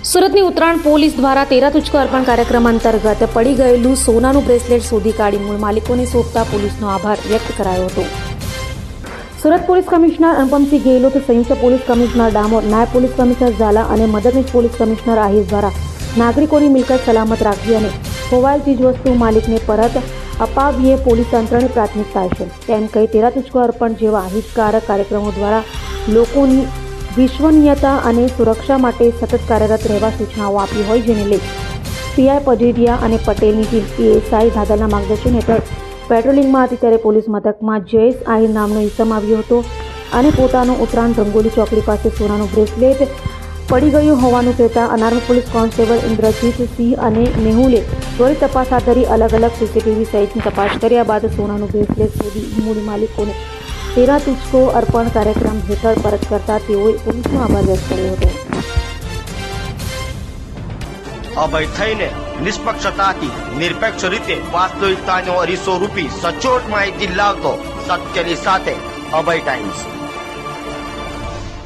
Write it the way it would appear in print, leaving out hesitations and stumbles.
સુરતની ઉત્તરાયણ પોલીસ દ્વારા તેરા તુચકો અર્પણ કાર્યક્રમ અંતર્ગત પડી ગયેલું સોનાનું બ્રેસલેટ શોધી કાઢી મૂળ માલિકોને સોંપતા પોલીસનો આભાર વ્યક્ત કરાયો હતો. સુરત પોલીસ કમિશનર અનુપમસિંહ ગેહલોત, સંયુક્ત પોલીસ કમિશનર ડામોર, નાયબ પોલીસ કમિશનર ઝાલા અને મદદનીશ પોલીસ કમિશનર આહિર દ્વારા નાગરિકોની મિલકત સલામત રાખવી અને ખોવાયેલ ચીજવસ્તુ માલિકને પરત અપાવવી એ પોલીસ તંત્રની પ્રાથમિકતા છે તેમ કહી તેરા તુચકો અર્પણ જેવા હિતકારક કાર્યક્રમો દ્વારા લોકોની વિશ્વસનીયતા અને સુરક્ષા માટે સતત કાર્યરત રહેવા સૂચનાઓ આપી હોય, જેને લઈ પીઆઈ પઢેડિયા અને પટેલની ટીમ પીએસઆઈ ધાદલના માર્ગદર્શન હેઠળ પેટ્રોલિંગમાં હતી ત્યારે પોલીસ મથકમાં જયેશ આહિર નામનો ઈસમ આવ્યો હતો અને પોતાનો ઉત્તરાયણ રંગોલી ચોકડી પાસે સોનાનું બ્રેસલેટ પડી ગયું હોવાનું કહેતા અનાર્મ પોલીસ કોન્સ્ટેબલ ઇન્દ્રજીત સિંહ અને મેહુલે ત્વરિત તપાસ હાથ ધરી અલગ અલગ સીસીટીવી સહિતની તપાસ કર્યા બાદ સોનાનું બ્રેસલેટ શોધી મૂળ માલિકોને તેરા તુચકો અર્પણ કાર્યક્રમ હેઠળ પરત કરતા તેઓએ પોલીસનો આભાર વ્યક્ત કર્યો હતો. અભય થઈને નિષ્પક્ષતાથી નિરપેક્ષ રીતે વાસ્તવિકતાનો અરીસો રૂપી સચોટ માહિતી લાવતો સત્યની સાથે અભય ટાઈમ્સ.